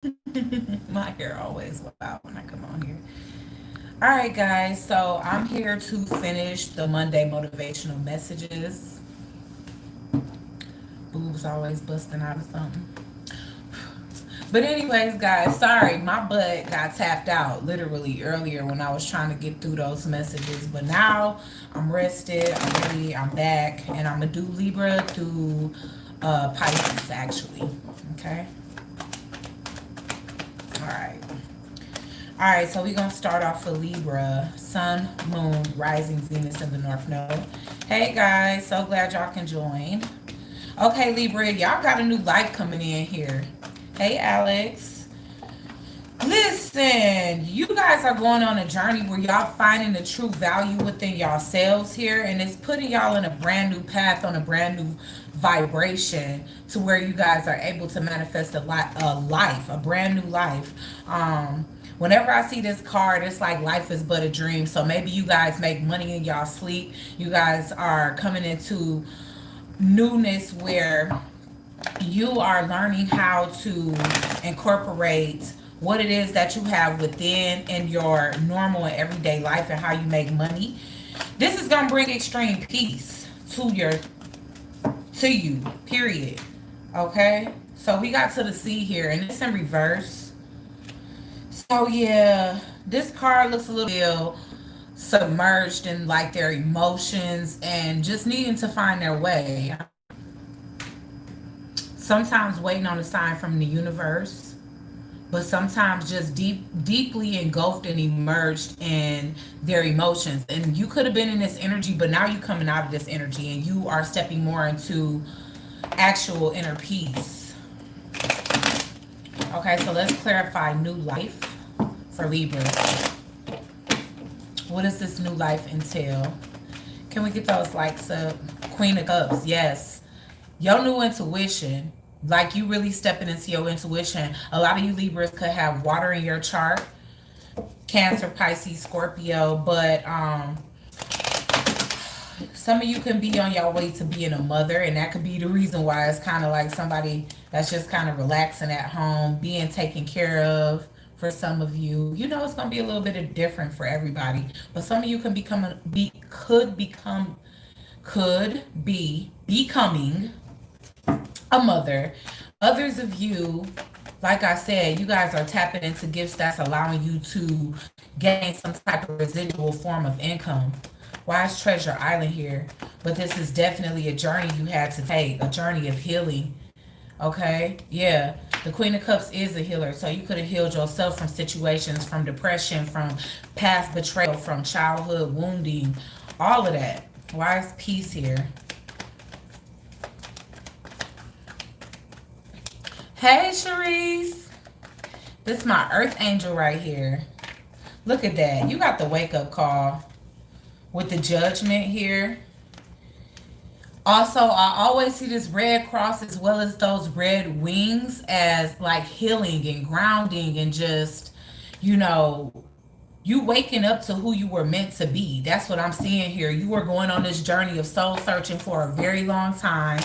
My hair always wild when I come on here. All right, guys. So I'm here to finish the Monday motivational messages. Boobs always busting out of something. But anyways, guys, sorry, my butt got tapped out literally earlier when I was trying to get through those messages. But now I'm rested, I'm ready, I'm back, and I'm gonna do Libra through Pisces actually. Okay. All right. All right, so we're going to start off with Libra, Sun, Moon, Rising, Venus in the North Node. Hey guys, so glad y'all can join. Okay, Libra, y'all got a new life coming in here. Hey, Alex. Listen, you guys are going on a journey where y'all finding the true value within yourselves here, and it's putting y'all in a brand new path on a brand new vibration to where you guys are able to manifest a brand new life. Whenever I see this card, it's like life is but a dream. So maybe you guys make money in y'all sleep. You guys are coming into newness where you are learning how to incorporate what it is that you have within in your normal and everyday life and how you make money. This is gonna bring extreme peace to you, period. Okay? So we got to the sea here and it's in reverse. So yeah, this card looks a little submerged in like their emotions and just needing to find their way. Sometimes waiting on a sign from the universe, but sometimes just deeply engulfed and immersed in their emotions. And you could have been in this energy, but now you're coming out of this energy and you are stepping more into actual inner peace. Okay, so let's clarify new life for Libra. What does this new life entail? Can we get those likes up? Queen of Cups, yes. Your new intuition, like you really stepping into your intuition. A lot of you Libras could have water in your chart, Cancer, Pisces, Scorpio, but some of you can be on your way to being a mother, and that could be the reason why it's kind of like somebody that's just kind of relaxing at home, being taken care of. For some of you, you know, it's going to be a little bit of different for everybody, but some of you can could be becoming a mother. Others of you, like I said, you guys are tapping into gifts that's allowing you to gain some type of residual form of income. Why is Treasure Island here? But this is definitely a journey you had to take, a journey of healing. Okay? Yeah. The Queen of Cups is a healer. So you could have healed yourself from situations, from depression, from past betrayal, from childhood wounding, all of that. Why is peace here? Hey, Cherise. This is my earth angel right here. Look at that. You got the wake up call with the judgment here. Also, I always see this red cross as well as those red wings as like healing and grounding and just, you know, you waking up to who you were meant to be. That's what I'm seeing here. You were going on this journey of soul searching for a very long time.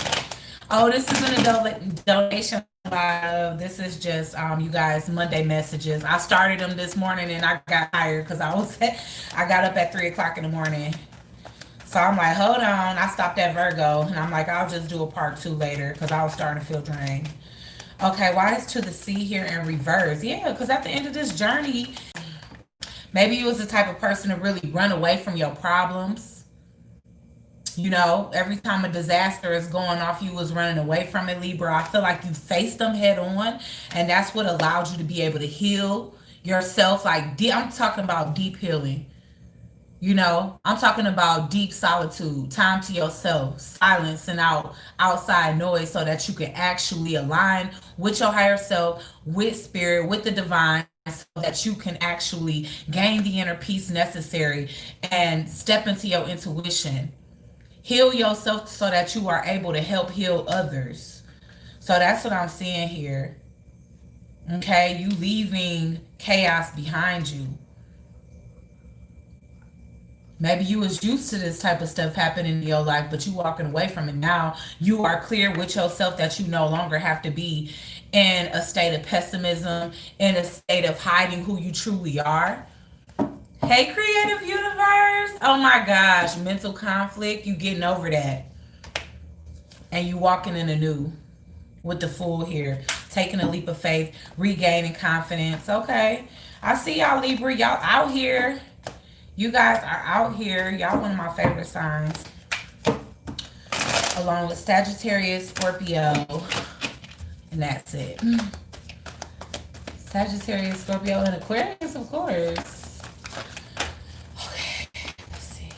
Oh, this isn't a donation live. This is just you guys Monday messages. I started them this morning and I got tired because I got up at 3 o'clock in the morning. So I'm like, hold on. I stopped at Virgo and I'm like, I'll just do a part 2 later because I was starting to feel drained. Okay, why is to the sea here in reverse? Yeah, because at the end of this journey, maybe you was the type of person to really run away from your problems. You know, every time a disaster is going off, you was running away from it, Libra. I feel like you faced them head on, and that's what allowed you to be able to heal yourself. Like, I'm talking about deep healing. You know, I'm talking about deep solitude, time to yourself, silence and outside noise so that you can actually align with your higher self, with spirit, with the divine, so that you can actually gain the inner peace necessary and step into your intuition. Heal yourself so that you are able to help heal others. So that's what I'm seeing here. Okay, you leaving chaos behind you. Maybe you was used to this type of stuff happening in your life, but you walking away from it now. You are clear with yourself that you no longer have to be in a state of pessimism, in a state of hiding who you truly are. Hey, creative universe. Oh my gosh, mental conflict. You getting over that. And you walking in a new with the Fool here. Taking a leap of faith, regaining confidence. Okay. I see y'all, Libra. Y'all out here. You guys are out here. Y'all one of my favorite signs. Along with Sagittarius, Scorpio. And that's it. Sagittarius, Scorpio, and Aquarius, of course. Okay, let's see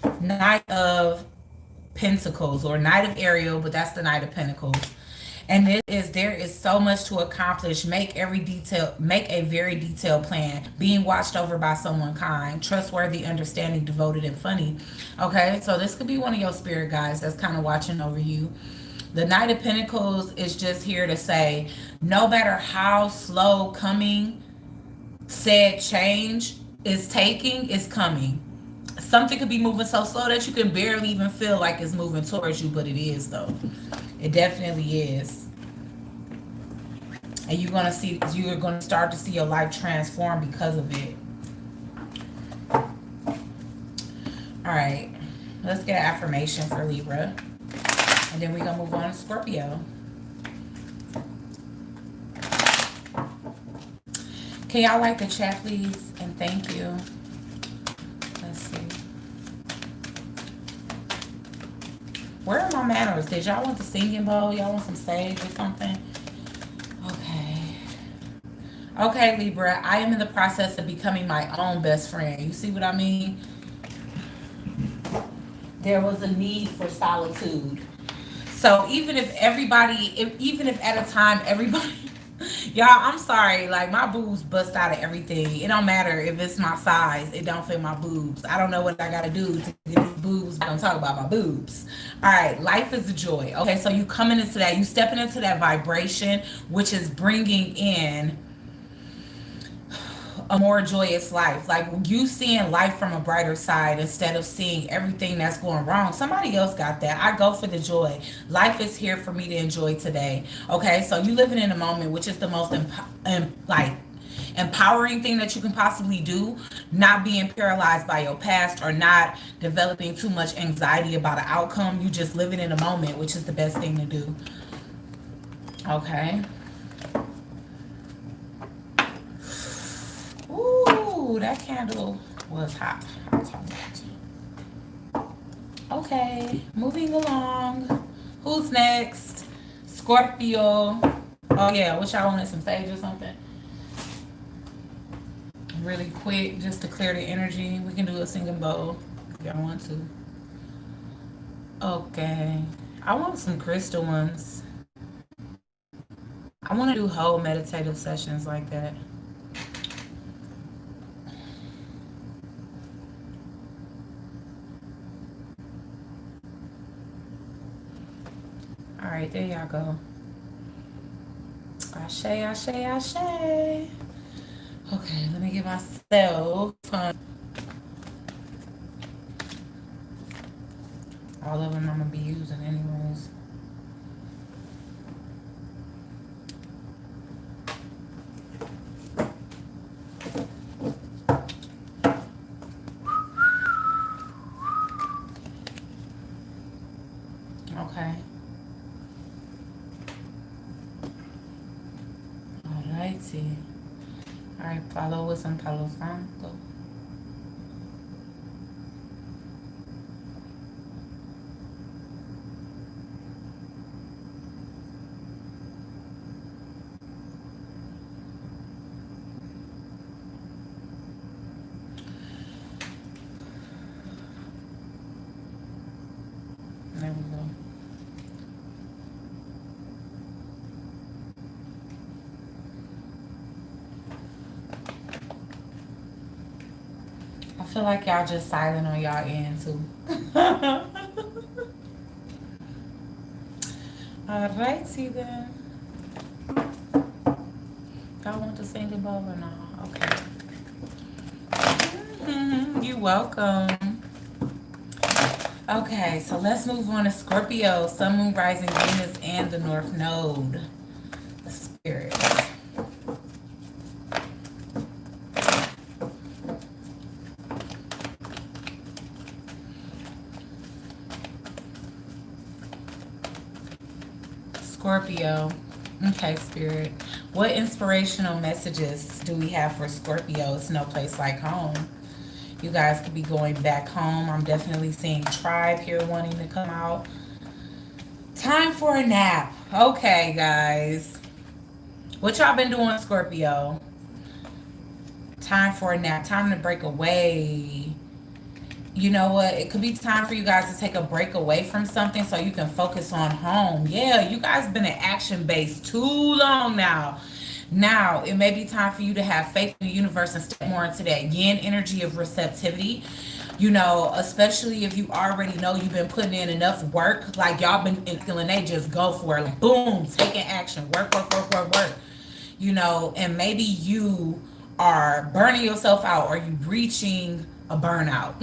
here. Knight of Pentacles, or Knight of Ariel, but that's the Knight of Pentacles. And there is so much to accomplish. Make a very detailed plan. Being watched over by someone kind, trustworthy, understanding, devoted, and funny. Okay, so this could be one of your spirit guides that's kind of watching over you. The Knight of Pentacles is just here to say, no matter how slow coming said change is taking, is coming. Something could be moving so slow that you can barely even feel like it's moving towards you, but it is though. It definitely is. And you're gonna start to see your life transform because of it. Alright. Let's get an affirmation for Libra. And then we're gonna move on to Scorpio. Can y'all like the chat, please? And thank you. Let's see. Where are my manners? Did y'all want the singing bowl? Y'all want some sage or something? Okay. Okay, Libra. I am in the process of becoming my own best friend. You see what I mean? There was a need for solitude. So even if at a time everybody, y'all, I'm sorry, like my boobs bust out of everything. It don't matter if it's my size, it don't fit my boobs. I don't know what I gotta do to get these boobs. I don't talk about my boobs. All right, life is a joy. Okay, so you coming into that, you stepping into that vibration, which is bringing in a more joyous life. Like you seeing life from a brighter side instead of seeing everything that's going wrong. Somebody else got that. I go for the joy. Life is here for me to enjoy today. Okay, so you living in a moment, which is the most empowering thing that you can possibly do. Not being paralyzed by your past or not developing too much anxiety about an outcome. You just living in a moment, which is the best thing to do. Okay. Ooh, that candle was hot. Okay, moving along. Who's next? Scorpio. Oh yeah, what y'all wanted, some sage or something? Really quick, just to clear the energy. We can do a singing bowl if y'all want to. Okay. I want some crystal ones. I want to do whole meditative sessions like that. All right, there y'all go. Ashe, ashe, ashe. Okay, let me get myself all of them I'm gonna be using anyways. Okay. Alrighty. Alright, follow with some Palo Santo. There we go. I feel like y'all just silent on y'all end too. Alrighty then. Y'all want to sing it bowl or no? Okay. You're welcome. Okay, so let's move on to Scorpio, Sun, Moon, Rising, Venus, and the North Node. Spirit. Scorpio. Okay, Spirit. What inspirational messages do we have for Scorpio? It's no place like home. You guys could be going back home. I'm definitely seeing tribe here wanting to come out. Time for a nap. Okay, guys. What y'all been doing, Scorpio? Time for a nap. Time to break away. You know what? It could be time for you guys to take a break away from something so you can focus on home. Yeah, you guys been in action base too long now. Now, it may be time for you to have faith in the universe and step more into that yin energy of receptivity. You know, especially if you already know you've been putting in enough work, like y'all been feeling, they just go for it. Like, boom, taking action. Work, work, work, work, work. You know, and maybe you are burning yourself out or you reaching a burnout.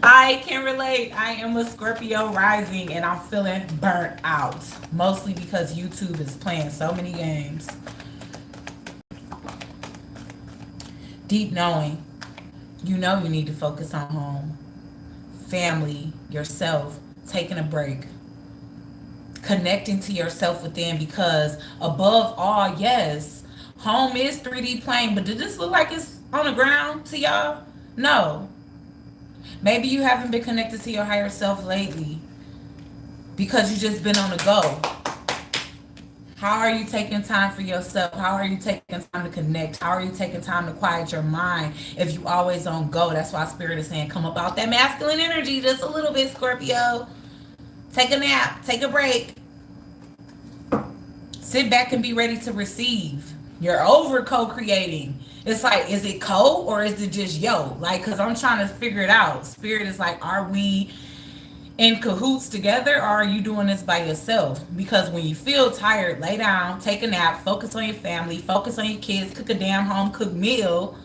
I can relate. I am a Scorpio rising and I'm feeling burnt out. Mostly because YouTube is playing so many games. Deep knowing. You know you need to focus on home. Family, yourself, taking a break. Connecting to yourself within, because above all, yes, home is 3D playing, but did this look like it's on the ground to y'all? No. Maybe you haven't been connected to your higher self lately because you just been on the go. How are you taking time for yourself? How are you taking time to connect? How are you taking time to quiet your mind if you always on go? That's why Spirit is saying come up out that masculine energy just a little bit, Scorpio. Take a nap. Take a break. Sit back and be ready to receive. You're over co-creating. It's like, is it co or is it just yo? Like, because I'm trying to figure it out. Spirit is like, are we in cahoots together or are you doing this by yourself? Because when you feel tired, lay down, take a nap, focus on your family, focus on your kids, cook a damn home cooked meal,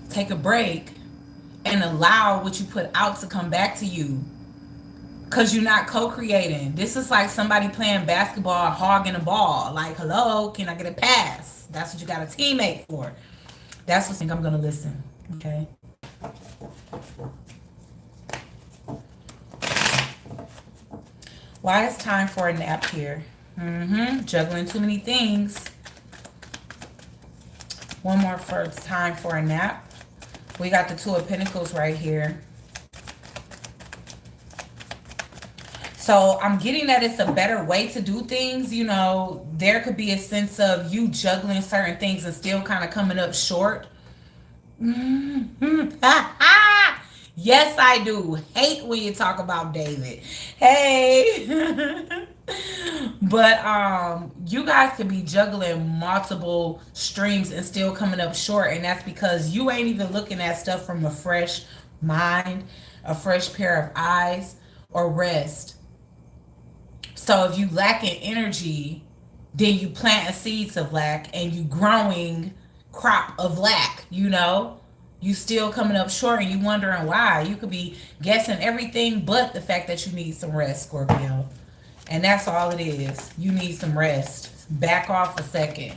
take a break, and allow what you put out to come back to you. Because you're not co-creating. This is like somebody playing basketball, hogging a ball. Like, hello, can I get a pass? That's what you got a teammate for. That's what I think. I'm going to listen. Okay. Why is time for a nap here? Juggling too many things. One more for time for a nap. We got the Two of Pentacles right here. So I'm getting that it's a better way to do things. You know, there could be a sense of you juggling certain things and still kind of coming up short. Yes, I do. Hate when you talk about David. Hey. But you guys could be juggling multiple streams and still coming up short. And that's because you ain't even looking at stuff from a fresh mind, a fresh pair of eyes, or rest. So if you lacking energy, then you planting seeds of lack and you growing crop of lack, you know? You still coming up short and you wondering why. You could be guessing everything but the fact that you need some rest, Scorpio. And that's all it is. You need some rest. Back off a second.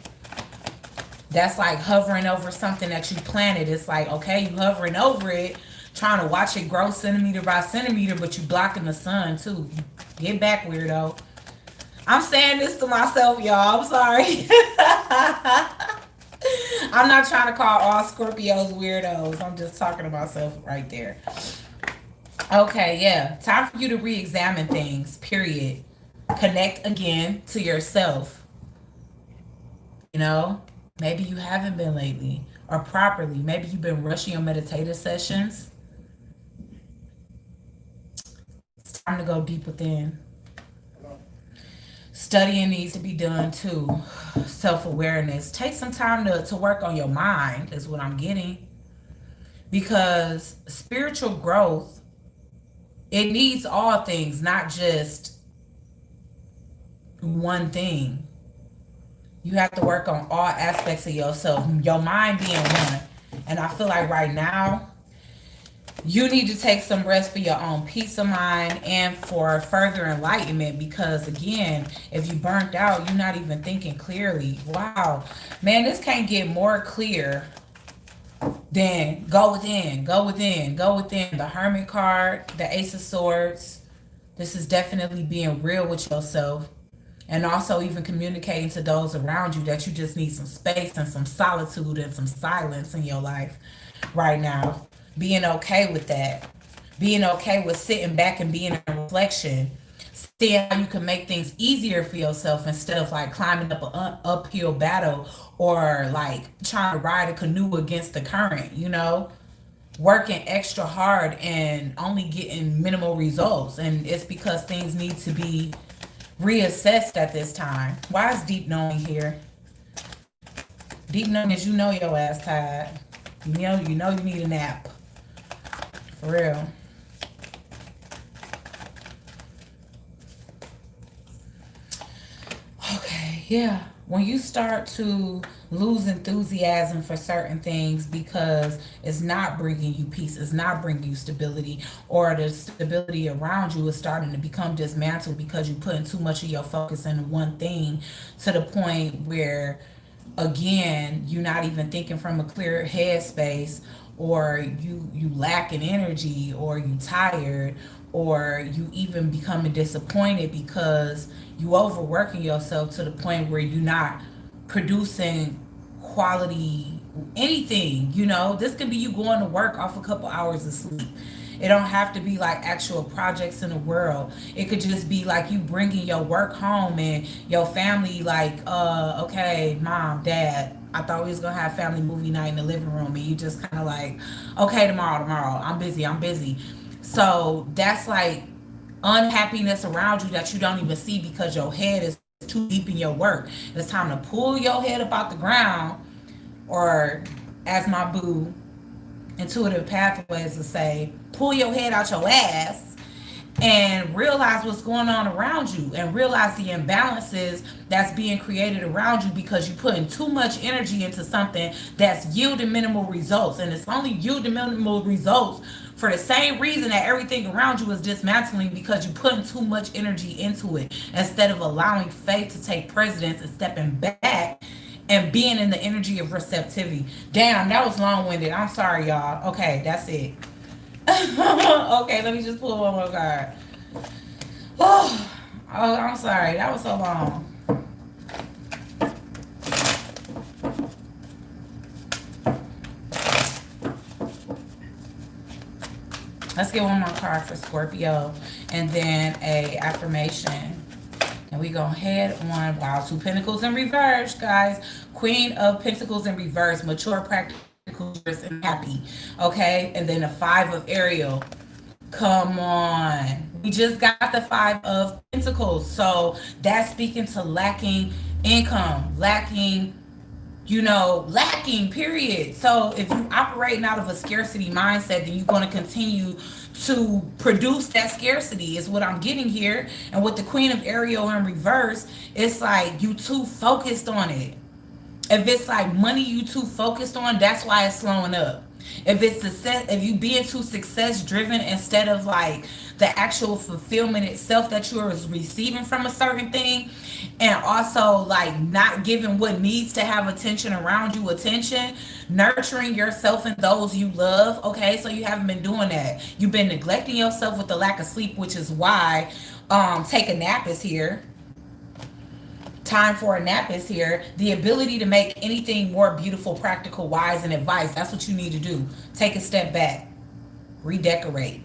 That's like hovering over something that you planted. It's like, okay, you hovering over it, trying to watch it grow centimeter by centimeter, but you blocking the sun too. Get back, weirdo. I'm saying this to myself, y'all. I'm sorry. I'm not trying to call all Scorpios weirdos. I'm just talking to myself right there. Okay, yeah. Time for you to re-examine things, period. Connect again to yourself. You know, maybe you haven't been lately or properly. Maybe you've been rushing your meditative sessions. It's time to go deep within. Studying needs to be done too. Self-awareness. Take some time to work on your mind is what I'm getting. Because spiritual growth, it needs all things, not just one thing. You have to work on all aspects of yourself, your mind being one. And I feel like right now, You need to take some rest for your own peace of mind and for further enlightenment, because again, if you burnt out, you're not even thinking clearly. Wow, man, this can't get more clear than go within, go within, go within. The Hermit card, the Ace of Swords. This is definitely being real with yourself, and also even communicating to those around you that you just need some space and some solitude and some silence in your life right now. Being okay with that. Being okay with sitting back and being in reflection. Seeing how you can make things easier for yourself instead of like climbing up an uphill battle, or like trying to ride a canoe against the current, you know? Working extra hard and only getting minimal results. And it's because things need to be reassessed at this time. Why is deep knowing here? Deep knowing is, you know, your ass tired. You know you need a nap. For real. Okay, yeah. When you start to lose enthusiasm for certain things because it's not bringing you peace, it's not bringing you stability, or the stability around you is starting to become dismantled because you're putting too much of your focus into one thing, to the point where, again, you're not even thinking from a clear headspace, or you lack in energy, or you tired, or you even becoming disappointed because you overworking yourself to the point where you're not producing quality anything. You know, this could be you going to work off a couple hours of sleep. It don't have to be like actual projects in the world. It could just be like you bringing your work home and your family like, okay, mom, dad, I thought we was gonna have family movie night in the living room, and you just kind of like, okay, tomorrow, I'm busy. So that's like unhappiness around you that you don't even see because your head is too deep in your work. It's time to pull your head up out the ground, or as my boo intuitive pathways to say, pull your head out your ass and realize what's going on around you, and realize the imbalances that's being created around you because you're putting too much energy into something that's yielding minimal results. And it's only yielding minimal results for the same reason that everything around you is dismantling, because you're putting too much energy into it instead of allowing faith to take precedence and stepping back and being in the energy of receptivity. Damn, that was long-winded. I'm sorry, y'all. Okay, that's it. Okay, let me just pull one more card. Oh, I'm sorry. That was so long. Let's get one more card for Scorpio, and then a affirmation. And we go head on. Wow, 2 Pentacles in reverse, guys. Queen of Pentacles in reverse. Mature, practical, and happy. Okay, and then the 5 of Ariel. Come on. We just got the 5 of Pentacles. So that's speaking to lacking income, lacking, period. So if you operating out of a scarcity mindset, then you're going to continue to produce that scarcity, is what I'm getting here. And with the Queen of Ariel in reverse, it's like you too focused on it. If it's like money you too focused on, that's why it's slowing up. If it's success, if you being too success driven instead of like the actual fulfillment itself that you're receiving from a certain thing, and also like not giving what needs to have attention around you attention, nurturing yourself and those you love. Okay, so you haven't been doing that. You've been neglecting yourself with the lack of sleep, which is why take a nap is here. Time for a nap is here. The ability to make anything more beautiful, practical, wise, and advice. That's what you need to do. Take a step back. Redecorate.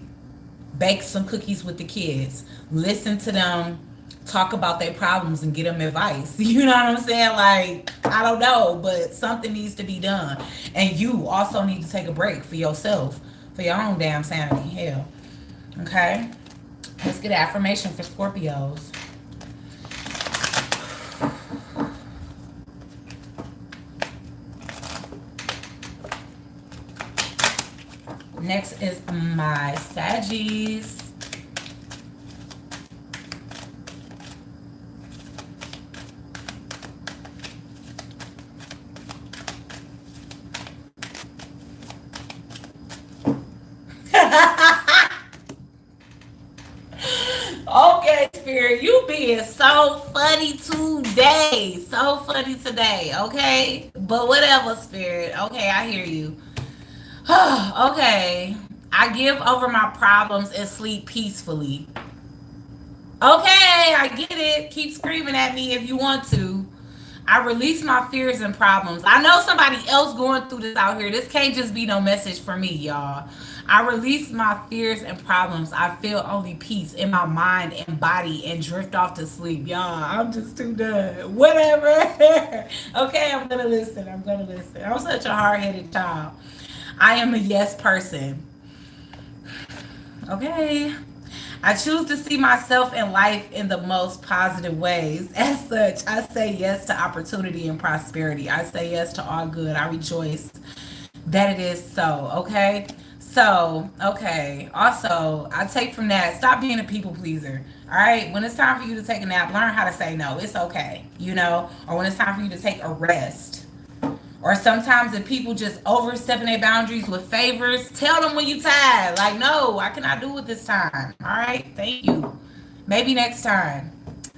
Bake some cookies with the kids. Listen to them talk about their problems and get them advice. You know what I'm saying? Like, I don't know, but something needs to be done. And you also need to take a break for yourself, for your own damn sanity. Hell. Okay? Let's get an affirmation for Scorpios. Next is my Saggies. funny today. So funny today, okay? But whatever, Spirit. Okay, I hear you. Okay. I give over my problems and sleep peacefully. Okay, I get it. Keep screaming at me if you want to. I release my fears and problems. I know somebody else going through this out here. This can't just be no message for me, y'all. I release my fears and problems. I feel only peace in my mind and body and drift off to sleep. Y'all, I'm just too done. Whatever. Okay, I'm going to listen. I'm going to listen. I'm such a hard-headed child. I am a yes person. Okay. I choose to see myself in life in the most positive ways. As such, I say yes to opportunity and prosperity. I say yes to all good. I rejoice that it is so. Okay. So, okay. Also, I take from that, stop being a people pleaser. All right. When it's time for you to take a nap, learn how to say no. It's okay. You know, or when it's time for you to take a rest. Or sometimes if people just overstepping their boundaries with favors, tell them when you tired. Like, no, I cannot do it this time. All right, thank you. Maybe next time.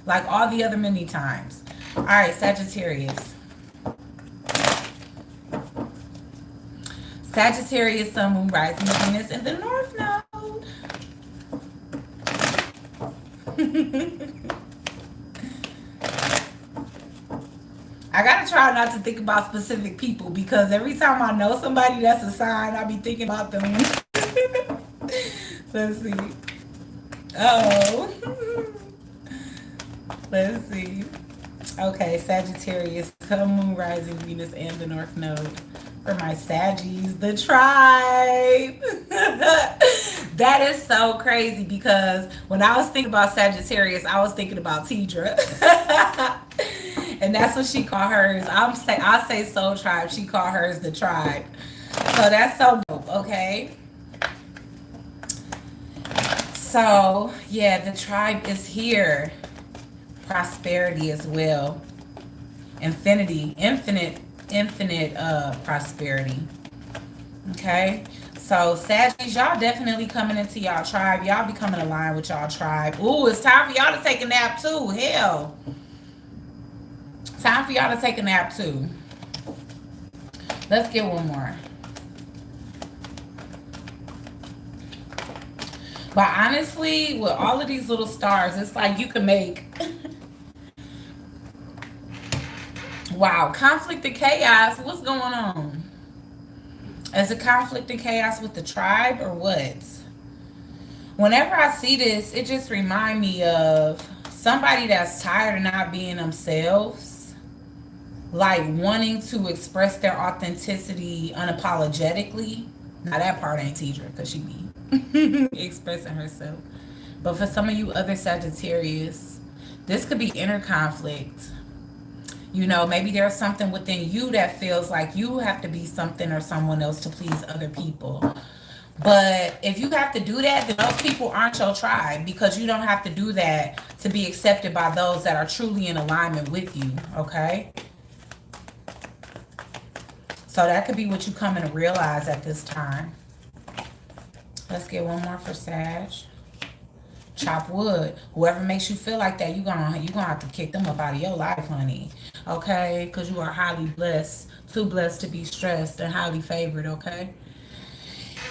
Like all the other many times. All right, Sagittarius. Sagittarius, Sun, Moon, Rising, Venus in the North Node. I gotta try not to think about specific people because every time I know somebody that's a sign, I be thinking about them. Let's see. Oh. Let's see. Okay, Sagittarius, Sun, Moon, Rising, Venus, and the North Node. For my Saggies, the tribe. That is so crazy because when I was thinking about Sagittarius, I was thinking about Tidra. And that's what she called hers. I say Soul Tribe. She called hers the tribe. So that's so dope, okay? So, yeah, the tribe is here. Prosperity as well. Infinite prosperity. Okay? So, Saggies, y'all definitely coming into y'all tribe. Y'all becoming aligned with y'all tribe. Ooh, it's time for y'all to take a nap too. Hell. Time for y'all to take a nap too. Let's get one more. But honestly, with all of these little stars, it's like you can make... Wow, conflict and chaos. What's going on? Is it conflict and chaos with the tribe or what? Whenever I see this, it just reminds me of somebody that's tired of not being themselves. Like wanting to express their authenticity unapologetically. Now that part ain't Tidra because she be expressing herself. But for some of you other Sagittarius, this could be inner conflict. You know, maybe there's something within you that feels like you have to be something or someone else to please other people. But if you have to do that, then those people aren't your tribe because you don't have to do that to be accepted by those that are truly in alignment with you, okay? So that could be what you come to realize at this time. Let's get one more for Sag. Chop wood. Whoever makes you feel like that, you're gonna have to kick them up out of your life, honey. Okay? Because you are highly blessed. Too blessed to be stressed and highly favored, okay?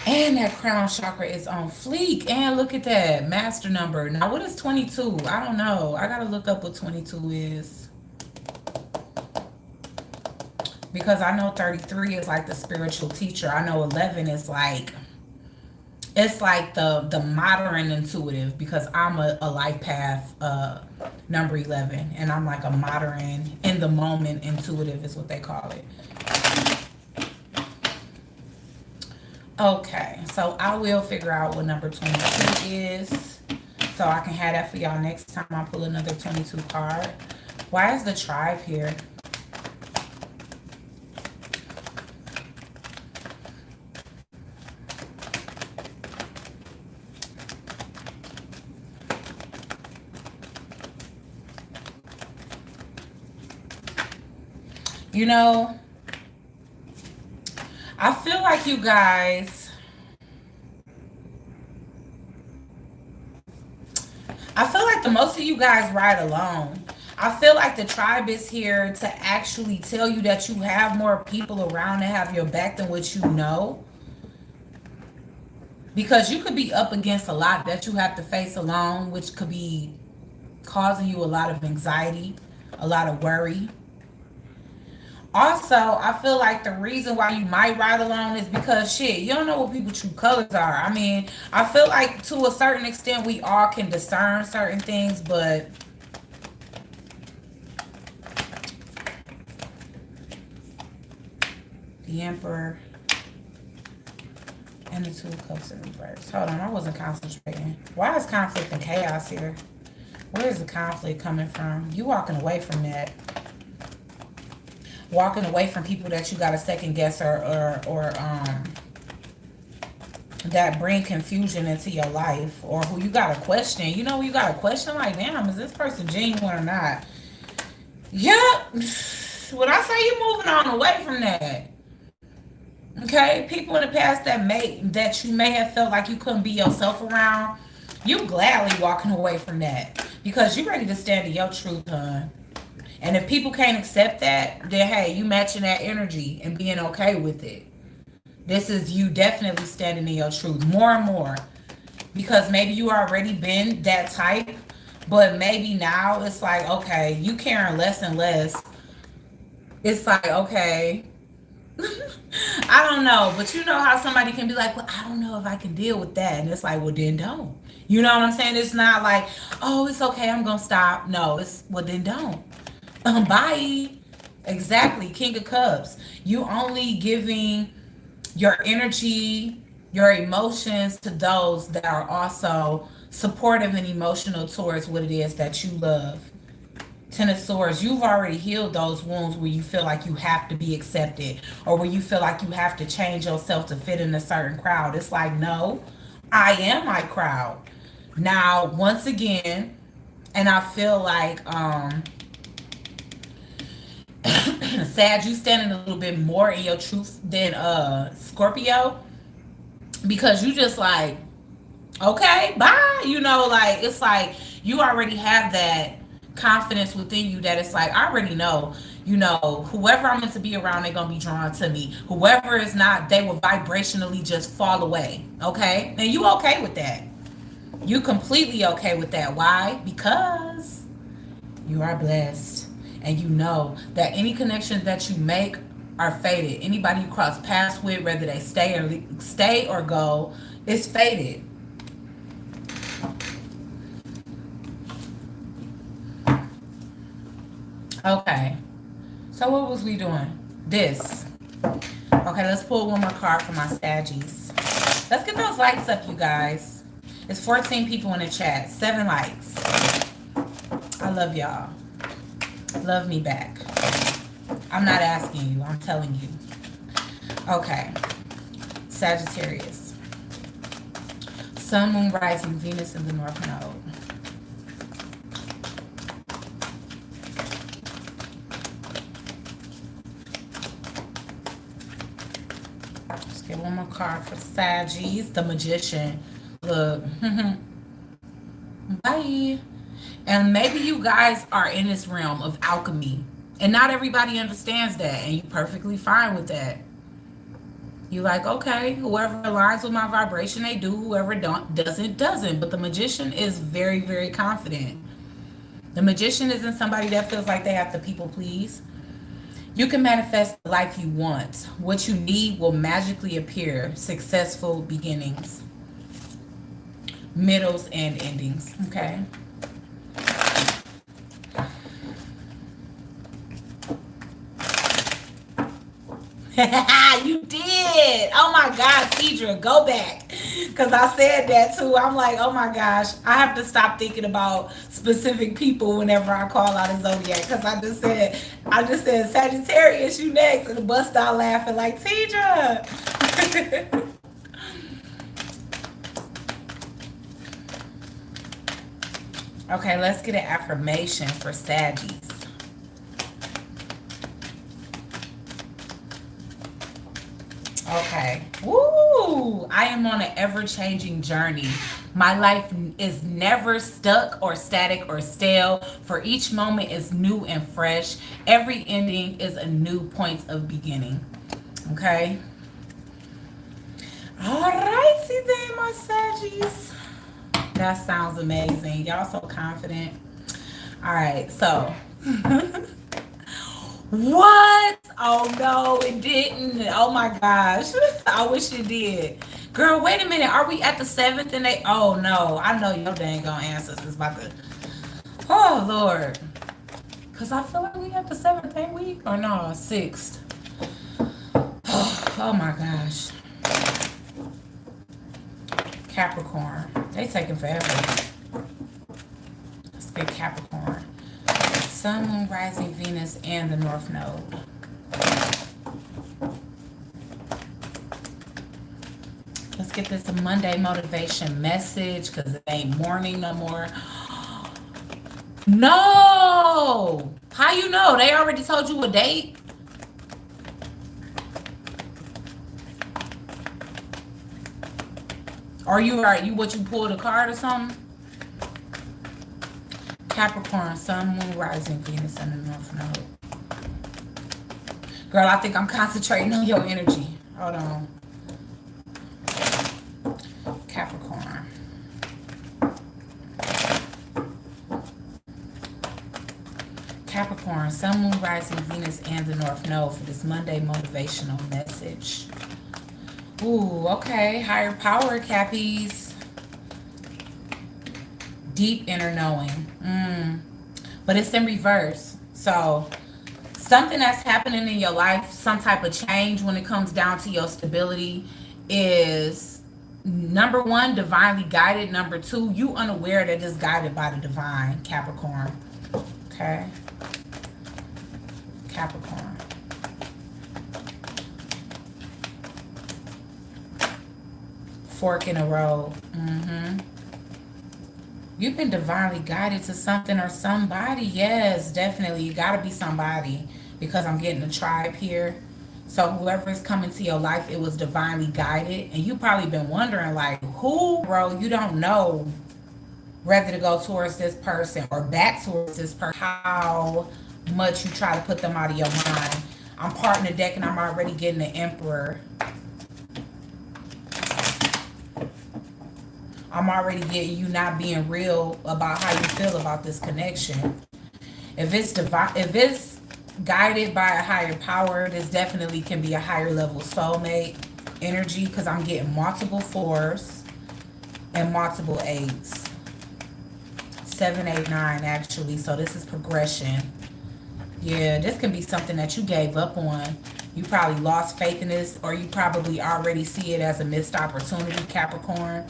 And that crown chakra is on fleek. And look at that. Master number. Now, what is 22? I don't know. I gotta look up what 22 is. Because I know 33 is like the spiritual teacher. I know 11 is like, it's like the modern intuitive because I'm a life path number 11. And I'm like a modern, in the moment intuitive is what they call it. Okay, so I will figure out what number 22 is. So I can have that for y'all next time I pull another 22 card. Why is the tribe here? You know, I feel like you guys, I feel like the most of you guys ride alone. I feel like the tribe is here to actually tell you that you have more people around to have your back than what you know. Because you could be up against a lot that you have to face alone, which could be causing you a lot of anxiety, a lot of worry. Also, I feel like the reason why you might ride alone is because shit, you don't know what people's true colors are. I mean, I feel like to a certain extent we all can discern certain things, but the Emperor and the Two of Cups in reverse. Hold on, I wasn't concentrating. Why is conflict and chaos here? Where is the conflict coming from? You walking away from that. Walking away from people that you got to second guess or that bring confusion into your life, or who you got to question. You know, you got to question like, damn, is this person genuine or not? Yep. When I say you moving on away from that. Okay, people in the past that you may have felt like you couldn't be yourself around, you gladly walking away from that because you're ready to stand in your truth, hun. And if people can't accept that, then hey, you matching that energy and being okay with it. This is you definitely standing in your truth more and more, because maybe you already been that type, but maybe now it's like, okay, you caring less and less. It's like, okay, I don't know, but you know how somebody can be like, well, I don't know if I can deal with that. And it's like, well, then don't. You know what I'm saying? It's not like, oh, it's okay, I'm going to stop. No, it's, well, then don't. Bye. Exactly. King of Cups. You only giving your energy, your emotions to those that are also supportive and emotional towards what it is that you love. Ten of Swords, you've already healed those wounds where you feel like you have to be accepted, or where you feel like you have to change yourself to fit in a certain crowd. It's like, no, I am my crowd. Now, once again, and I feel like Sag, you standing a little bit more in your truth than Scorpio, because you just like, okay, bye. You know, like, it's like you already have that confidence within you that it's like, I already know, you know, whoever I'm meant to be around, they're gonna be drawn to me. Whoever is not, they will vibrationally just fall away. Okay, and you okay with that? You completely okay with that? Why? Because you are blessed, and you know that any connections that you make are fated. Anybody you cross paths with, whether they stay or go, is fated. Okay, so what was we doing? This. Okay, let's pull one more card for my Saggies. Let's get those likes up, you guys. It's 14 people in the chat. 7 likes. I love y'all. Love me back. I'm not asking you. I'm telling you. Okay. Sagittarius. Sun, Moon, Rising, Venus in the North Node. Get one more card for Saggies. The Magician. Look. Bye. And maybe you guys are in this realm of alchemy. And not everybody understands that. And you're perfectly fine with that. You're like, okay, whoever aligns with my vibration, they do. Whoever doesn't. But the Magician is very, very confident. The Magician isn't somebody that feels like they have to people please. You can manifest the life you want. What you need will magically appear. Successful beginnings, middles, and endings. Okay. You did. Oh my God, Tidra, go back. Because I said that too. I'm like, oh my gosh, I have to stop thinking about specific people whenever I call out a zodiac. Because I just said Sagittarius, you next. And the bust out laughing like, Tidra. Okay, let's get an affirmation for Saggies. Okay. Woo! I am on an ever-changing journey My life is never stuck or static or stale, for each moment is new and fresh. Every ending is a new point of beginning. Okay? Alrighty then, my Saggies. That sounds amazing. Y'all so confident. Alright, so. What? Oh no, it didn't. Oh my gosh. I wish it did. Girl, wait a minute. Are we at the 7th and 8th? Oh no. I know your dang gonna ancestors is about to. Oh Lord. Cause I feel like we at the 7th, ain't we? Or no, 6th. Oh my gosh. Capricorn. They taking forever. Let's get Capricorn. Sun, Moon, Rising, Venus, and the North Node. Let's get this Monday motivation message because it ain't morning no more. No! How you know? They already told you a date? Or you what, you pulled a card or something? Capricorn, Sun, Moon, Rising, Venus, and the North Node. Girl, I think I'm concentrating on your energy. Hold on. Capricorn. Capricorn, Sun, Moon, Rising, Venus, and the North Node for this Monday motivational message. Ooh, okay. Higher power, Cappies. Deep inner knowing. But it's in reverse. So something that's happening in your life, some type of change when it comes down to your stability, is number one, divinely guided. Number two, you unaware that it's guided by the divine, Capricorn. Okay. Capricorn. Fork in the road. You've been divinely guided to something or somebody. Yes, definitely. You got to be somebody, because I'm getting a tribe here. So whoever is coming to your life, it was divinely guided. And you probably been wondering, like, who, bro? You don't know whether to go towards this person or back towards this person. How much you try to put them out of your mind. I'm parting the deck and I'm already getting the Emperor. I'm already getting you not being real about how you feel about this connection. If it's guided by a higher power, this definitely can be a higher level soulmate energy, because I'm getting multiple 4s and multiple 8s. 7, 8, 9 actually. So this is progression. Yeah, this can be something that you gave up on. You probably lost faith in this, or you probably already see it as a missed opportunity, Capricorn.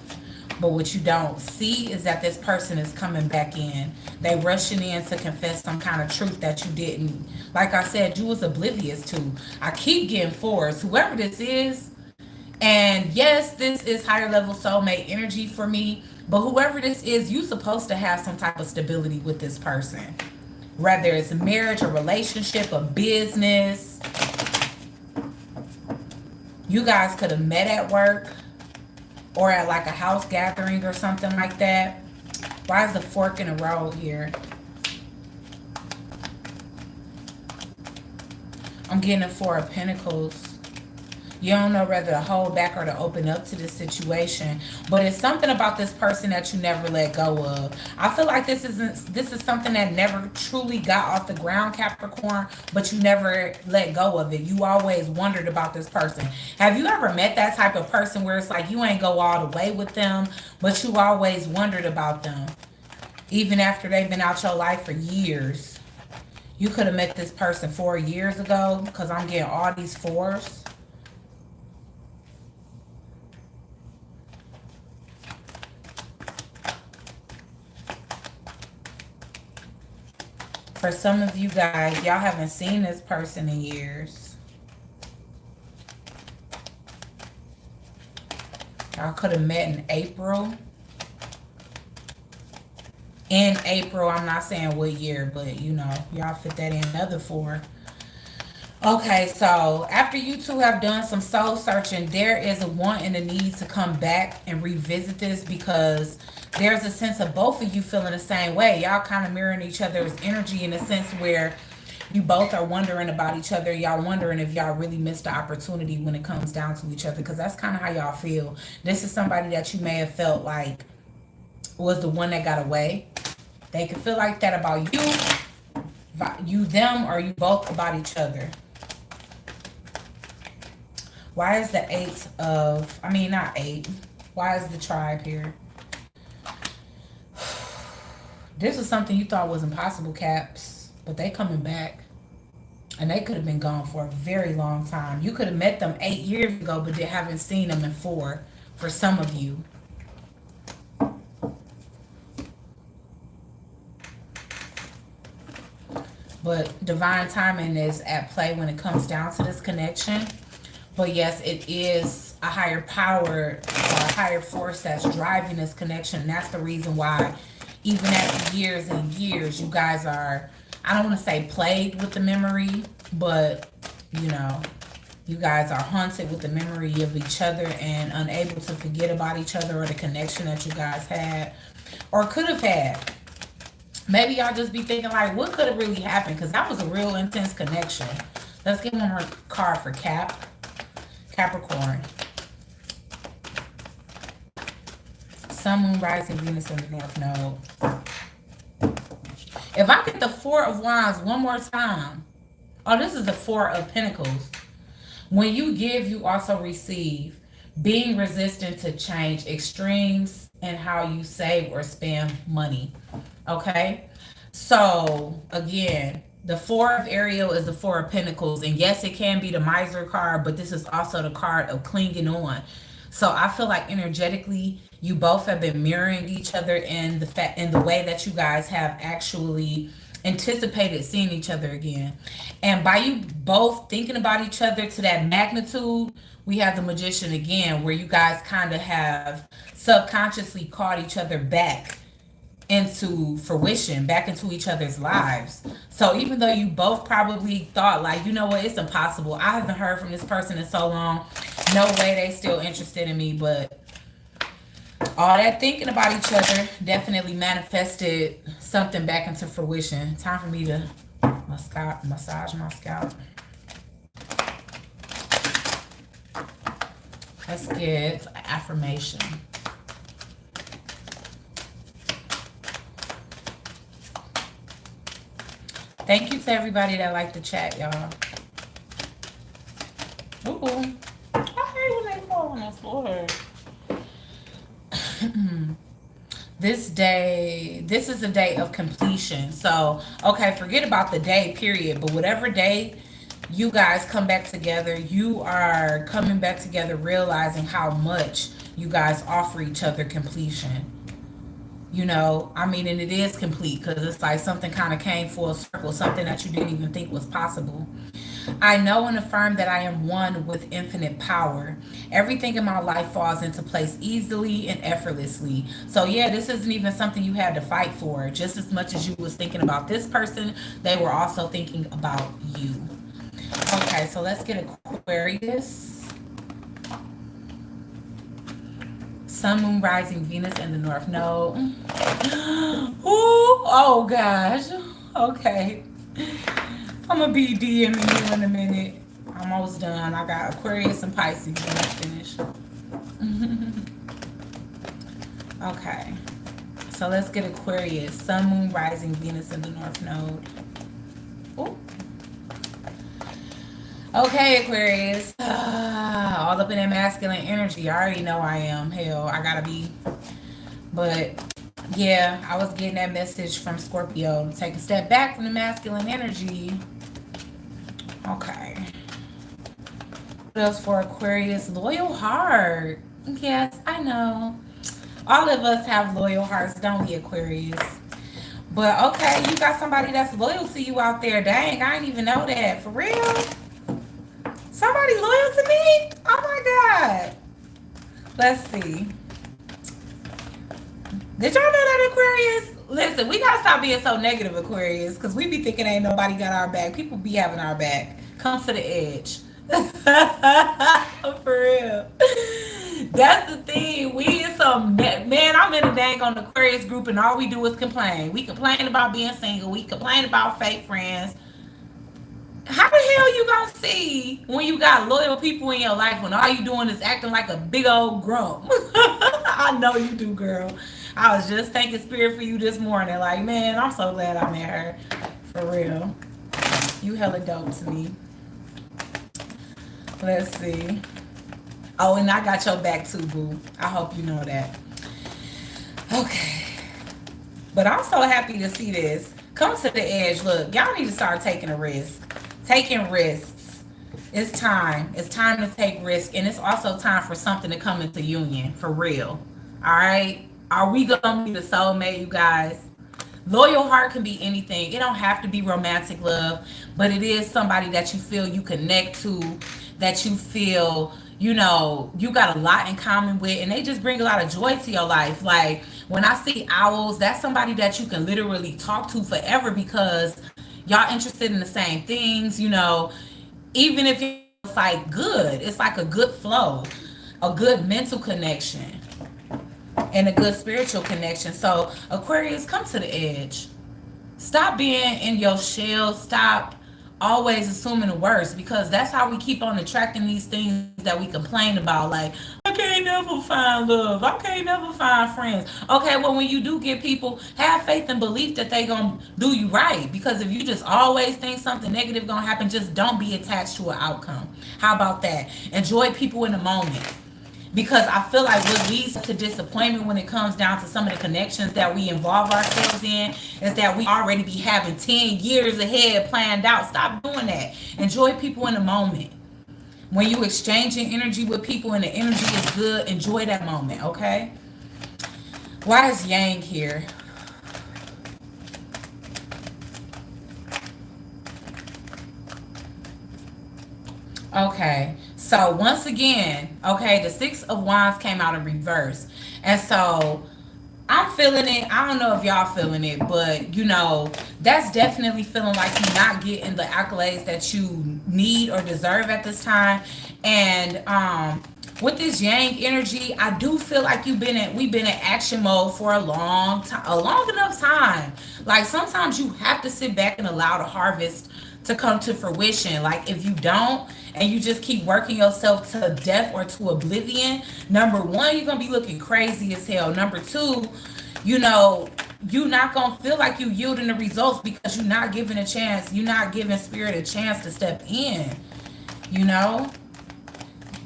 But what you don't see is that this person is coming back in. They rushing in to confess some kind of truth that you didn't. Like I said, you was oblivious to. I keep getting 4s. Whoever this is, and yes, this is higher level soulmate energy for me. But whoever this is, you're supposed to have some type of stability with this person. Whether it's a marriage, a relationship, a business. You guys could have met at work. Or at like a house gathering or something like that. Why is the fork in the road here? I'm getting a 4 of Pentacles. You don't know whether to hold back or to open up to this situation. But it's something about this person that you never let go of. I feel like this is something that never truly got off the ground, Capricorn, but you never let go of it. You always wondered about this person. Have you ever met that type of person where it's like you ain't go all the way with them, but you always wondered about them, even after they've been out your life for years? You could have met this person 4 years ago, because I'm getting all these 4s. For some of you guys, y'all haven't seen this person in years. Y'all could have met in April. In April, I'm not saying what year, but you know, y'all fit that in. Another 4. Okay, so after you two have done some soul searching, there is a want and a need to come back and revisit this, because there's a sense of both of you feeling the same way. Y'all kind of mirroring each other's energy in a sense where you both are wondering about each other. Y'all wondering if y'all really missed the opportunity when it comes down to each other, because that's kind of how y'all feel. This is somebody that you may have felt like was the one that got away. They could feel like that about you, them, or you both about each other. Why is the not eight. Why is the tribe here? This is something you thought was impossible, Caps. But they coming back. And they could have been gone for a very long time. You could have met them 8 years ago, but they haven't seen them in 4 for some of you. But divine timing is at play when it comes down to this connection. But yes, it is a higher power or a higher force that's driving this connection. And that's the reason why, even after years and years, you guys are, I don't want to say plagued with the memory, but, you know, you guys are haunted with the memory of each other and unable to forget about each other or the connection that you guys had or could have had. Maybe y'all just be thinking like, what could have really happened? Because that was a real intense connection. Let's get one more card for Capricorn. Sun, Moon, Rising, Venus in the North Node. If I get the Four of Wands one more time. Oh, this is the Four of Pentacles. When you give, you also receive. Being resistant to change. Extremes in how you save or spend money. Okay? So, again, the Four of Ariel is the Four of Pentacles. And yes, it can be the Miser card, but this is also the card of clinging on. So I feel like energetically, you both have been mirroring each other in the way that you guys have actually anticipated seeing each other again. And by you both thinking about each other to that magnitude, we have the Magician again, where you guys kind of have subconsciously called each other back into fruition, back into each other's lives. So even though you both probably thought like, you know what, it's impossible, I haven't heard from this person in so long, no way they still interested in me, but all that thinking about each other definitely manifested something back into fruition. Time for me to massage my scalp. Let's get an affirmation. Thank you to everybody that liked the chat, y'all. Ooh. I hate when they fall on the floor. This is a day of completion. So, okay, forget about the day, period. But whatever day you guys come back together, you are coming back together realizing how much you guys offer each other completion. You know, I mean, and it is complete because it's like something kind of came full circle, something that you didn't even think was possible. I know and affirm that I am one with infinite power. Everything in my life falls into place easily and effortlessly. So yeah, this isn't even something you had to fight for. Just as much as you was thinking about this person, they were also thinking about you. Okay, so let's get Aquarius. Sun, Moon, Rising, Venus in the North Node. Ooh, oh gosh. Okay. I'm going to be DMing you in a minute. I'm almost done. I got Aquarius and Pisces when I finish. Okay. So let's get Aquarius. Sun, Moon, Rising, Venus in the North Node. Ooh. Okay, Aquarius. All up in that masculine energy. I already know I am. Hell, I gotta be. But yeah, I was getting that message from Scorpio. Take a step back from the masculine energy. Okay. What else for Aquarius? Loyal heart. Yes, I know. All of us have loyal hearts, don't we, Aquarius? But okay, you got somebody that's loyal to you out there. Dang, I didn't even know that. For real? Somebody loyal to me? Oh my God. Let's see. Did y'all know that, Aquarius? Listen, we gotta stop being so negative, Aquarius, because we be thinking ain't nobody got our back. People be having our back. Come to the edge. For real. That's the thing. We is some man. I'm in a dang on Aquarius group, and all we do is complain. We complain about being single. We complain about fake friends. How the hell you gonna see when you got loyal people in your life when all you doing is acting like a big old grump? I know you do, girl. I was just thanking spirit for you this morning. Like, man, I'm so glad I met her. For real. You hella dope to me. Let's see. Oh, and I got your back too, boo. I hope you know that. Okay. But I'm so happy to see this. Come to the edge. Look, y'all need to start taking a risk. Taking risks. It's time. It's time to take risk. And it's also time for something to come into union. For real. All right? Are we going to be the soulmate, you guys? Loyal heart can be anything. It don't have to be romantic love. But it is somebody that you feel you connect to. That you feel, you know, you got a lot in common with. And they just bring a lot of joy to your life. Like, when I see owls, that's somebody that you can literally talk to forever because y'all interested in the same things, you know, even if it's like good, it's like a good flow, a good mental connection, and a good spiritual connection. So Aquarius, come to the edge. Stop being in your shell. Stop always assuming the worst, because that's how we keep on attracting these things that we complain about. Like, I can't never find love. I can't never find friends. Okay, well, when you do get people, have faith and belief that they gonna do you right. Because if you just always think something negative gonna happen, just don't be attached to an outcome. How about that? Enjoy people in the moment. Because I feel like what leads to disappointment when it comes down to some of the connections that we involve ourselves in is that we already be having 10 years ahead planned out. Stop doing that. Enjoy people in the moment. When you exchanging energy with people and the energy is good, enjoy that moment, okay? Why is Yang here? Okay, so once again, okay, the Six of Wands came out in reverse. And so I'm feeling it. I don't know if y'all feeling it, but you know, that's definitely feeling like you're not getting the accolades that you need or deserve at this time. And with this Yang energy, I do feel like we've been in action mode for a long time, a long enough time. Like sometimes you have to sit back and allow the harvest to come to fruition. Like if you don't and you just keep working yourself to death or to oblivion, number one, you're gonna be looking crazy as hell. Number two, you know, you're not gonna feel like you yielding the results because you're not giving a chance, you're not giving spirit a chance to step in. You know,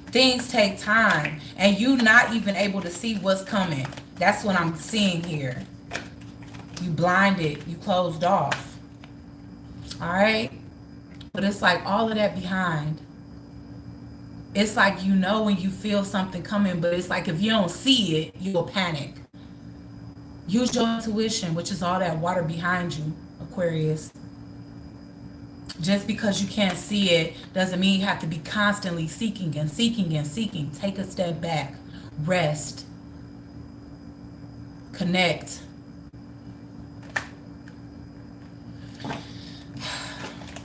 things take time and you not even able to see what's coming. That's what I'm seeing here. You blinded, you closed off. All right, but it's like all of that behind. It's like, you know, when you feel something coming, but it's like if you don't see it, you'll panic. Use your intuition, which is all that water behind you, Aquarius. Just because you can't see it doesn't mean you have to be constantly seeking and seeking and seeking. Take a step back, rest, connect.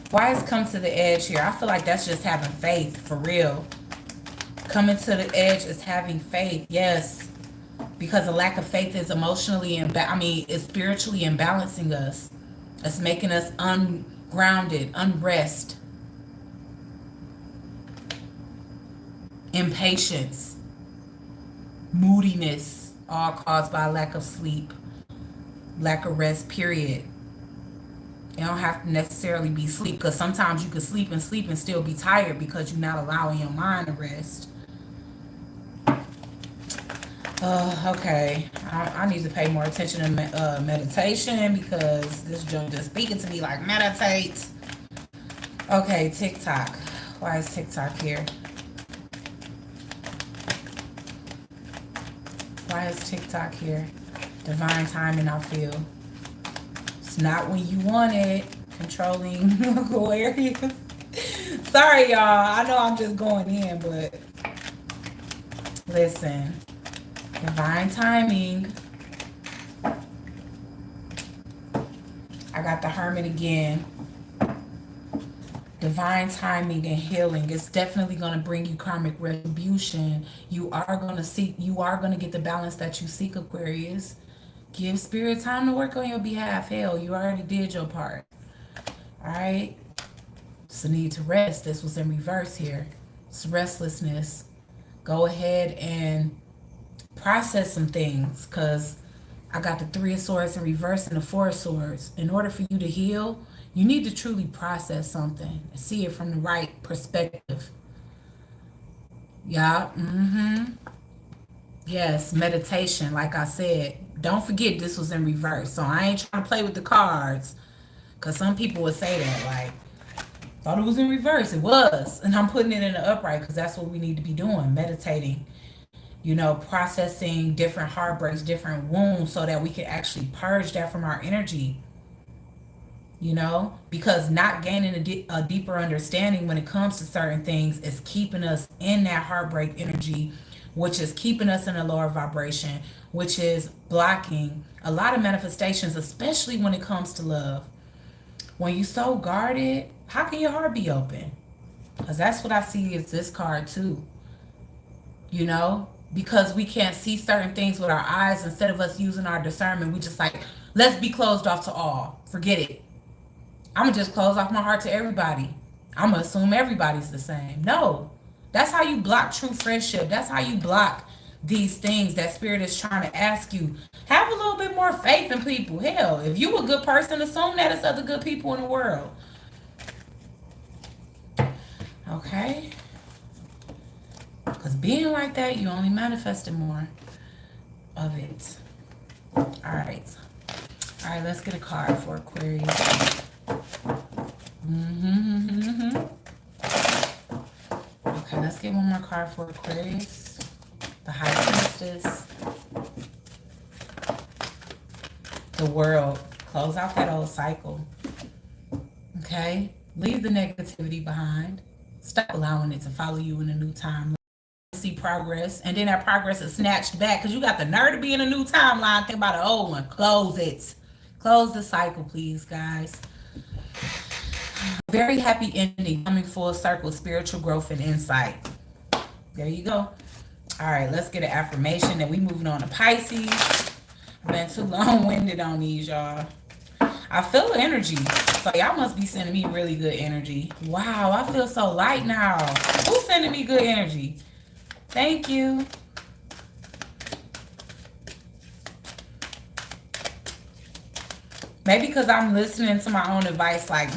Why is come to the edge here? I feel like that's just having faith, for real. Coming to the edge is having faith, yes. Because a lack of faith is emotionally, it's spiritually imbalancing us. It's making us ungrounded, unrest, impatience, moodiness, all caused by lack of sleep, lack of rest, period. It don't have to necessarily be sleep, because sometimes you can sleep and still be tired because you're not allowing your mind to rest. Okay. I need to pay more attention to meditation because this junk just speaking to me like meditate. Okay, TikTok. Why is TikTok here? Why is TikTok here? Divine timing, I feel. It's not when you want it. Controlling Aquarius. Sorry, y'all. I know I'm just going in, but listen. Divine timing. I got the Hermit again. Divine timing and healing. It's definitely going to bring you karmic retribution. You are going to get the balance that you seek, Aquarius. Give spirit time to work on your behalf. Hell, you already did your part. All right. It's a need to rest. This was in reverse here. It's restlessness. Go ahead and process some things, because I got the Three of Swords in reverse and the Four of Swords. In order for you to heal, you need to truly process something and see it from the right perspective. Yeah. Yes, meditation, like I said. Don't forget this was in reverse. So I ain't trying to play with the cards, because some people would say that, like, thought it was in reverse. It was. And I'm putting it in the upright because that's what we need to be doing, meditating. You know, processing different heartbreaks, different wounds, so that we can actually purge that from our energy. You know, because not gaining a deeper understanding when it comes to certain things is keeping us in that heartbreak energy, which is keeping us in a lower vibration, which is blocking a lot of manifestations, especially when it comes to love. When you so guarded, how can your heart be open? Because that's what I see is this card too. You know, because we can't see certain things with our eyes. Instead of us using our discernment, we just like, let's be closed off to all. Forget it. I'm going to just close off my heart to everybody. I'm going to assume everybody's the same. No. That's how you block true friendship. That's how you block these things that Spirit is trying to ask you. Have a little bit more faith in people. Hell, if you a good person, assume that it's other good people in the world. Okay? Because being like that, you only manifested more of it. All right. All right, let's get a card for Aquarius. Okay, let's get one more card for Aquarius. The High Priestess. The World. Close out that old cycle. Okay? Leave the negativity behind. Stop allowing it to follow you in a new timeline. See progress, and then that progress is snatched back because you got the nerve to be in a new timeline. Think about an old one. Close it. Close the cycle, please, guys. Very happy ending, coming full circle, spiritual growth and insight. There you go. All right, let's get an affirmation, and we moving on to Pisces. I've been too long-winded on these, y'all. I feel energy, so y'all must be sending me really good energy. Wow, I feel so light now. Who's sending me good energy? Thank you. Maybe because I'm listening to my own advice, like,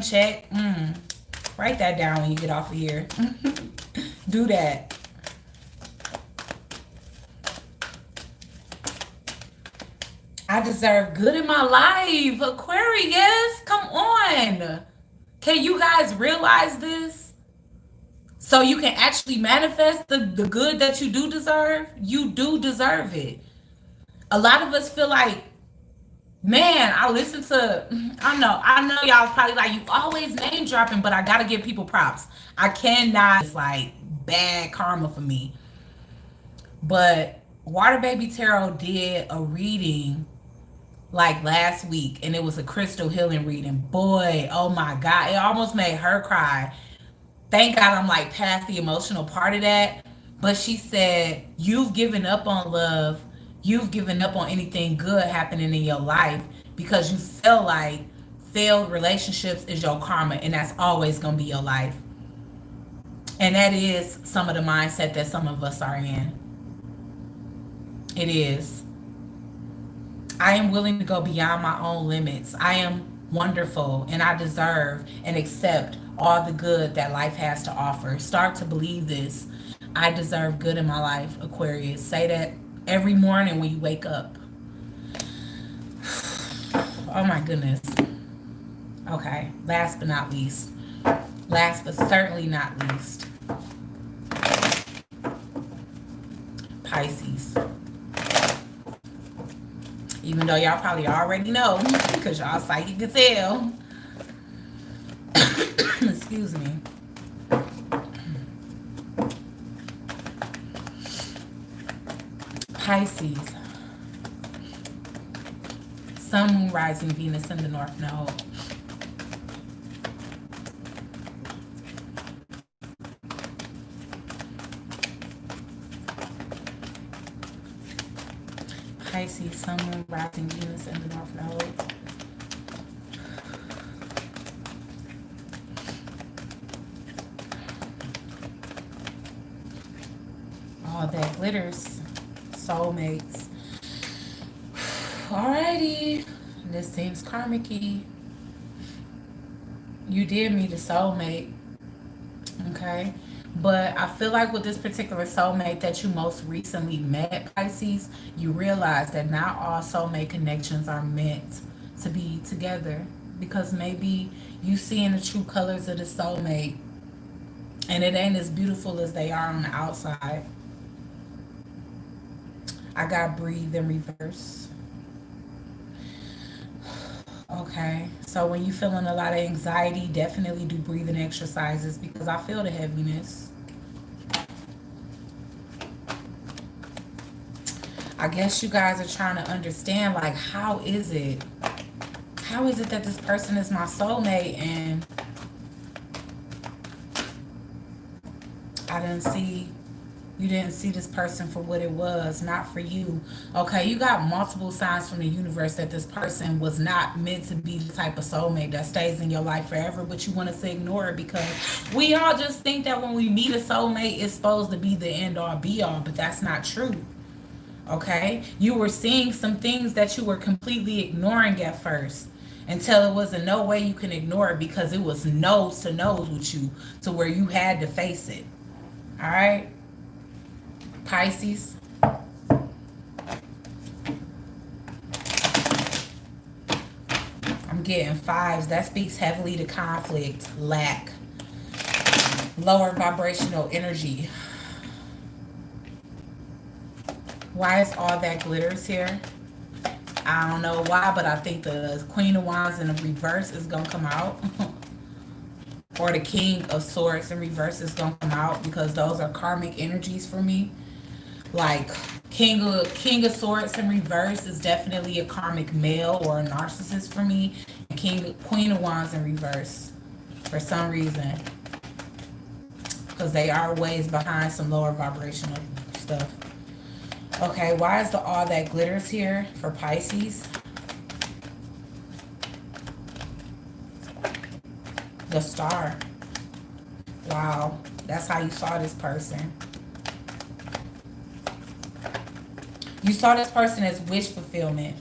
check, Write that down when you get off of here. Do that. I deserve good in my life. Aquarius, come on. Can you guys realize this? So you can actually manifest the good that you do deserve. You do deserve it. A lot of us feel like, man, I listen to, I know y'all probably like, you always name dropping, but I gotta give people props. I cannot, it's like bad karma for me. But Water Baby Tarot did a reading like last week, and it was a crystal healing reading. Boy, oh my God, it almost made her cry. Thank God I'm like past the emotional part of that. But she said, you've given up on love. You've given up on anything good happening in your life because you feel like failed relationships is your karma, and that's always going to be your life. And that is some of the mindset that some of us are in. It is. I am willing to go beyond my own limits. I am wonderful, and I deserve and accept all the good that life has to offer. Start to believe this. I deserve good in my life, Aquarius. Say that every morning when you wake up. Oh my goodness. Okay, last but not least. Last but certainly not least. Pisces. Even though y'all probably already know, because y'all psychic can tell. Excuse me. Pisces. Sun, Moon, Rising, Venus in the North Node. Pisces, Sun, Moon, Rising, Venus in the North Node. All that glitters. Soulmates. Alrighty. This seems karmic-y. You did meet a soulmate. Okay. But I feel like with this particular soulmate that you most recently met, Pisces, you realize that not all soulmate connections are meant to be together. Because maybe you seeing the true colors of the soulmate and it ain't as beautiful as they are on the outside. I got breathe in reverse. Okay, so when you're feeling a lot of anxiety, definitely do breathing exercises because I feel the heaviness. I guess you guys are trying to understand, like, how is it that this person is my soulmate and you didn't see this person for what it was, not for you. Okay, you got multiple signs from the universe that this person was not meant to be the type of soulmate that stays in your life forever, but you want us to ignore it because we all just think that when we meet a soulmate, it's supposed to be the end all be all, but that's not true. Okay, you were seeing some things that you were completely ignoring at first until it wasn't no way you can ignore it because it was nose to nose with you to where you had to face it. All right, Pisces. I'm getting fives. That speaks heavily to conflict, lack, lower vibrational energy. Why is all that glitters here? I don't know why, but I think the Queen of Wands in the reverse is going to come out. Or the King of Swords in reverse is going to come out because those are karmic energies for me. Like King of Swords in reverse is definitely a karmic male or a narcissist for me. And Queen of Wands in reverse for some reason. Because they are ways behind some lower vibrational stuff. Okay, why is the all that glitters here for Pisces? The Star. Wow, that's how you saw this person. You saw this person as wish fulfillment.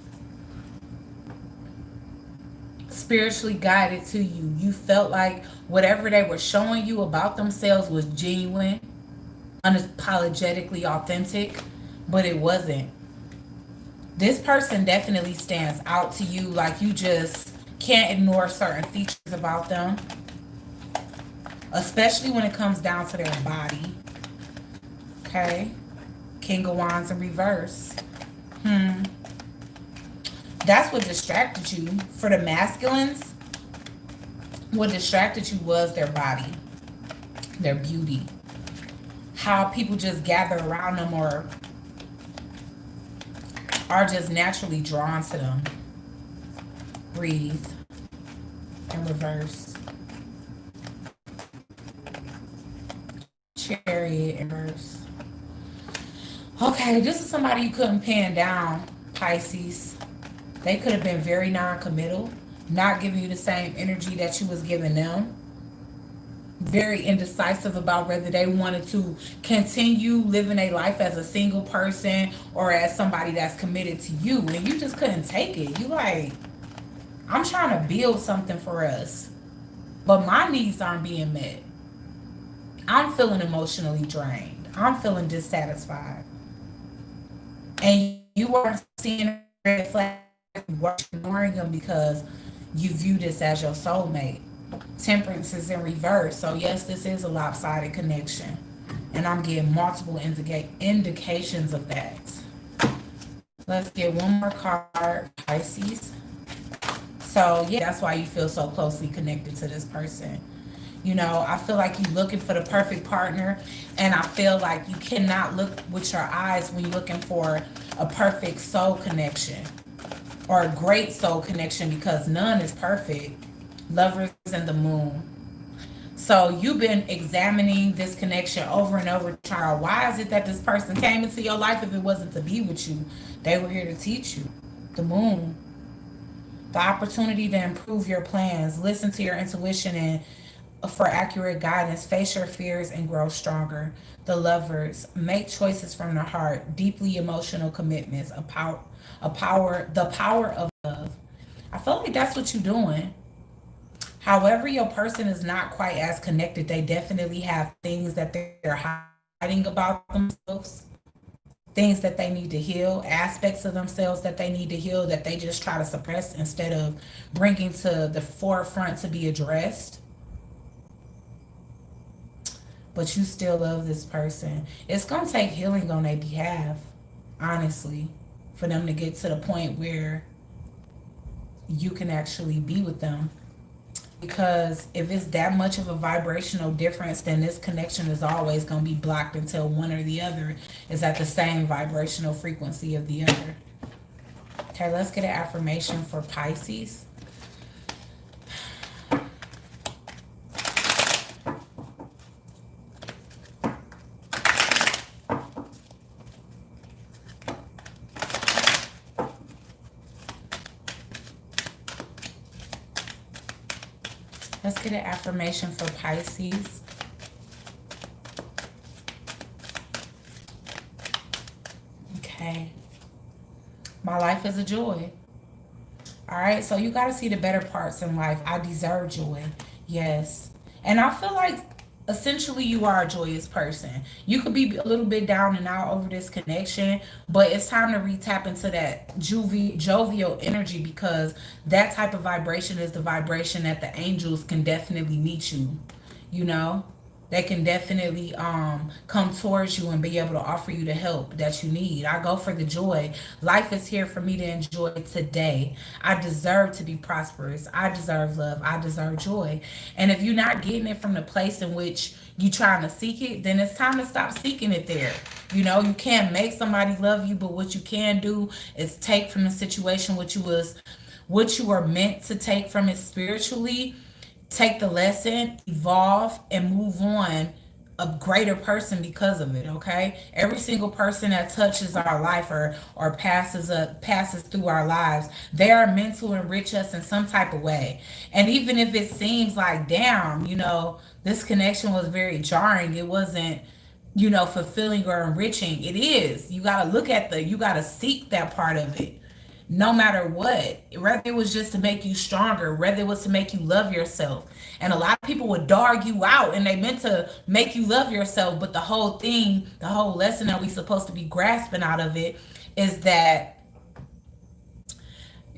Spiritually guided to you. You felt like whatever they were showing you about themselves was genuine, unapologetically authentic, but it wasn't. This person definitely stands out to you, like you just can't ignore certain features about them, especially when it comes down to their body. Okay, King of Wands in reverse. That's what distracted you. For the masculines, what distracted you was their body, their beauty, how people just gather around them or are just naturally drawn to them. Breathe in reverse. Chariot in reverse. Okay, this is somebody you couldn't pin down, Pisces. They could have been very non-committal, not giving you the same energy that you was giving them. Very indecisive about whether they wanted to continue living a life as a single person or as somebody that's committed to you. And you just couldn't take it. You like, I'm trying to build something for us, but my needs aren't being met. I'm feeling emotionally drained. I'm feeling dissatisfied. And you are seeing red flags, ignoring them because you view this as your soulmate. Temperance is in reverse. So yes, this is a lopsided connection. And I'm getting multiple indications of that. Let's get one more card, Pisces. So yeah, that's why you feel so closely connected to this person. You know, I feel like you're looking for the perfect partner, and I feel like you cannot look with your eyes when you're looking for a perfect soul connection. or a great soul connection, because none is perfect. Lovers and the moon. So you've been examining this connection over and over, child. Why is it that this person came into your life if it wasn't to be with you? They were here to teach you. The moon. The opportunity to improve your plans, listen to your intuition and for accurate guidance, face your fears and grow stronger. The lovers, make choices from the heart, deeply emotional commitments, the power of love. I feel like that's what you're doing. However, your person is not quite as connected. They definitely have things that they're hiding about themselves, things that they need to heal, aspects of themselves that they need to heal that they just try to suppress instead of bringing to the forefront to be addressed. But you still love this person. It's going to take healing on their behalf, honestly, for them to get to the point where you can actually be with them. Because if it's that much of a vibrational difference, then this connection is always going to be blocked until one or the other is at the same vibrational frequency of the other. Okay, let's get an affirmation for Pisces. Let's get an affirmation for Pisces. Okay. My life is a joy. All right. So you got to see the better parts in life. I deserve joy. Yes. And I feel like essentially you are a joyous person. You could be a little bit down and out over this connection, but it's time to re-tap into that jovial energy, because that type of vibration is the vibration that the angels can definitely meet you. You know, they can definitely come towards you and be able to offer you the help that you need. I go for the joy. Life is here for me to enjoy today. I deserve to be prosperous. I deserve love. I deserve joy. And if you're not getting it from the place in which you trying to seek it, then it's time to stop seeking it there. You know, you can't make somebody love you, but what you can do is take from the situation what you were meant to take from it spiritually. Take the lesson, evolve, and move on a greater person because of it. Okay, every single person that touches our life or passes through our lives, they are meant to enrich us in some type of way. And even if it seems like, damn, you know, this connection was very jarring, it wasn't, you know, fulfilling or enriching. It is. You got to seek that part of it, no matter what. Whether it was just to make you stronger, whether it was to make you love yourself. And a lot of people would dog you out and they meant to make you love yourself. But the whole thing, the whole lesson that we supposed to be grasping out of it is that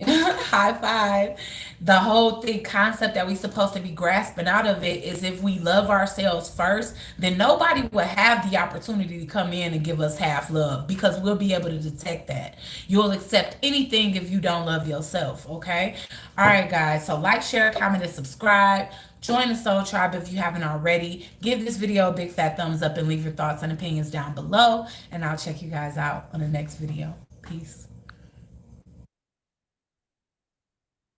high five. The whole thing concept that we supposed to be grasping out of it is if we love ourselves first, then nobody will have the opportunity to come in and give us half love, because we'll be able to detect that. You'll accept anything if you don't love yourself. Okay. All right, guys. So like, share, comment, and subscribe. Join the Soul Tribe if you haven't already. Give this video a big fat thumbs up and leave your thoughts and opinions down below. And I'll check you guys out on the next video. Peace.